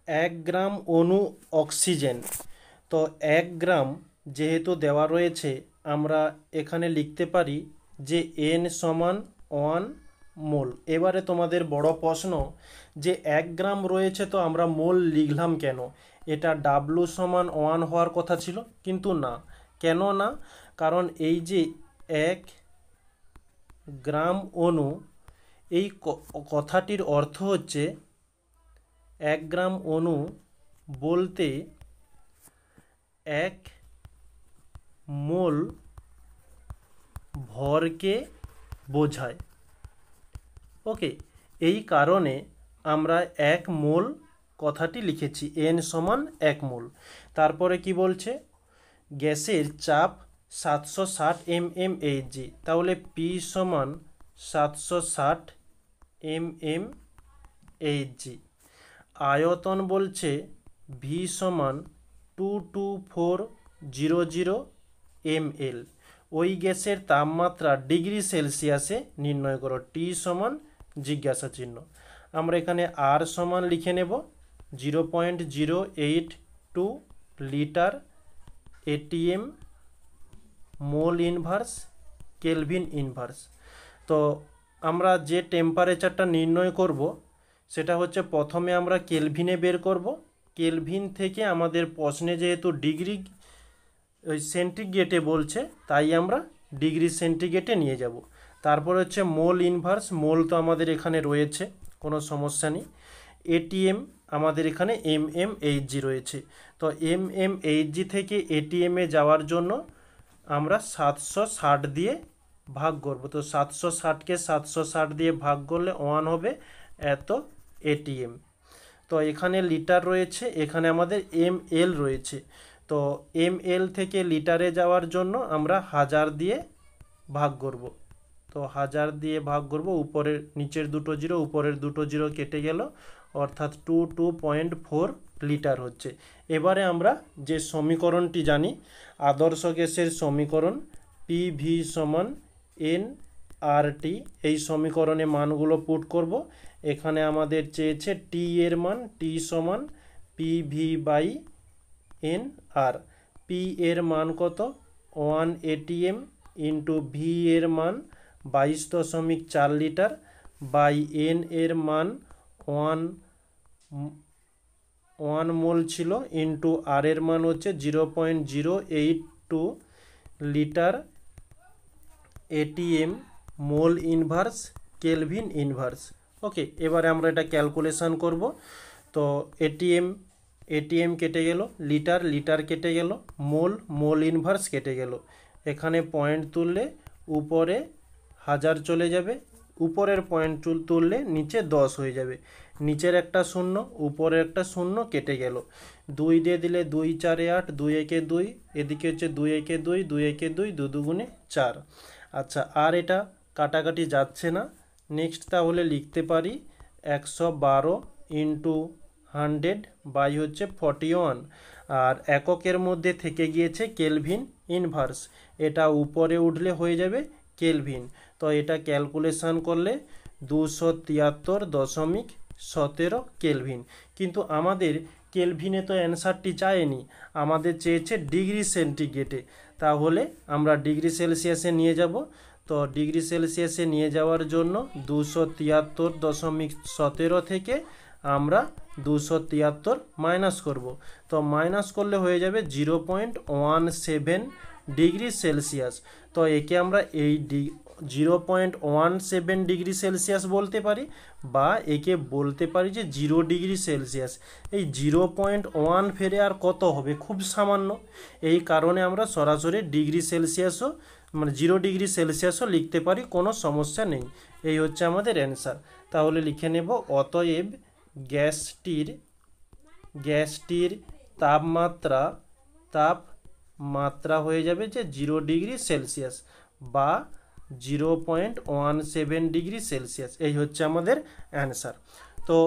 এক গ্রাম অণু অক্সিজেন। তো 1 গ্রাম যেহেতু দেওয়া রয়েছে, আমরা এখানে লিখতে পারি যে n সমান 1 মোল। এবারে তোমাদের বড় প্রশ্ন যে 1 গ্রাম রয়েছে, তো আমরা মোল লিখলাম কেন? এটা W সমান 1 হওয়ার কথা ছিল, কিন্তু না। কেন না? কারণ এই যে 1 গ্রাম অণু, এই কথাটির অর্থ হচ্ছে 1 গ্রাম অণু বলতে 1 মোল ভরকে বোঝায়। ওকে, এই কারণে আমরা 1 মোল কথাটি লিখেছি, n সমান 1 মোল। তারপরে কি বলছে? গ্যাসের চাপ 760 mmHg, তাহলে P সমান 760 mmHg। আয়তন বলছে V সমান 22400 ml। ওই গ্যাসের তাপমাত্রা ডিগ্রি সেলসিয়াসে নির্ণয় করো। T সমান জিজ্ঞাসা চিহ্ন। আমরা এখানে R সমান লিখে নেব 0.082 litre ATM mole inverse kelvin inverse. তো আমরা যে টেম্পারেচারটা নির্ণয় করব সেটা হচ্ছে, প্রথমে আমরা কেলভিনে বের করব। কেলভিন থেকে আমাদের প্রশ্নে যেহেতু ডিগ্রি সেন্টিগ্রেডে বলছে, তাই আমরা ডিগ্রি সেন্টিগ্রেডে নিয়ে যাব। তারপর হচ্ছে মোল ইনভার্স। মোল তো আমাদের এখানে রয়েছে, কোনো সমস্যা নেই। এটিএম আমাদের এখানে mmHg রয়েছে। তো mmHg থেকে এটিএমে যাওয়ার জন্য আমরা 760 দিয়ে ভাগ করব। তো 760কে 760 দিয়ে ভাগ করলে 1 হবে এত এটিএম। তো এখানে লিটার রয়েছে, এখানে আমাদের ml রয়েছে। তো ml থেকে লিটারে যাওয়ার জন্য আমরা 1000 দিয়ে ভাগ করব। তো 1000 দিয়ে ভাগ করব, উপরের নিচের দুটো জিরো, উপরের দুটো জিরো কেটে গেল, অর্থাৎ 2.4 লিটার হচ্ছে। এবারে আমরা যে সমীকরণটি জানি, আদর্শ গ্যাসের সমীকরণ PV সমান nRT, এই সমীকরণে মানগুলো পুট করব। এখানে আমাদের চেয়েছে T এর মান, T সমান PV বাই nR। P এর মান কত? 1 ATM ইন্টু V এর মান 22.4 লিটার বাই n এর মান 1 মোল ছিল, ইন্টু আর এর মান হচ্ছে 0.082 litre atm mole inverse kelvin inverse. Okay, এবারে আমরা এটা ক্যালকুলেশন করব। তো এটিএম কেটে গেল, লিটার কেটে গেল, মোল ইনভার্স কেটে গেল। এখানে পয়েন্ট তুললে উপরে 1000 চলে যাবে, উপরের পয়েন্ট তুললে নিচে 10 হয়ে যাবে। নিচের একটা শূন্য, উপরের একটা শূন্য কেটে গেল। 2 দিয়ে দিলে 2 4 8, 2 একে 2, এদিকে হচ্ছে 2 একে 2, 2 একে 2, 2 দুগুণে 4। আচ্ছা, আর এটা কাটাকাটি যাচ্ছে না। নেক্সট তাহলে লিখতে পারি 112 ইন্টু 100 বাই হচ্ছে 41। আর এককের মধ্যে থেকে গিয়েছে কেলভিন ইনভার্স, এটা উপরে উঠলে হয়ে যাবে কেলভিন। তো এটা ক্যালকুলেশন করলে 273.17 কেলভিন। কিন্তু আমাদের কেলভিনে তো অ্যান্সারটি চায়নি, আমাদের চেয়েছে ডিগ্রি সেন্টিগ্রেডে। তাহলে আমরা ডিগ্রি সেলসিয়াসে নিয়ে যাব। তো ডিগ্রি সেলসিয়াসে নিয়ে যাওয়ার জন্য 273.17 থেকে আমরা 273 মাইনাস করব। তো মাইনাস করলে হয়ে যাবে 0.17 ডিগ্রি সেলসিয়াস। তো একে আমরা এই 0.17 ডিগ্রি সেলসিয়াস বলতে পারি, বা একে বলতে পারি যে 0 ডিগ্রি সেলসিয়াস। এই 0.1 ফেরে আর কত হবে? খুব সামান্য। এই কারণে আমরা সরাসরি ডিগ্রি সেলসিয়াসও, মানে 0 ডিগ্রি সেলসিয়াসও লিখতে পারি, কোনো সমস্যা নেই। এই হচ্ছে আমাদের অ্যান্সার। তাহলে লিখে নেব, অতএব গ্যাসটির তাপমাত্রা হয়ে যাবে যে 0 ডিগ্রি সেলসিয়াস বা 0.17 ডিগ্রি সেলসিয়াস। এই হচ্ছে আমাদের অ্যান্সার। তো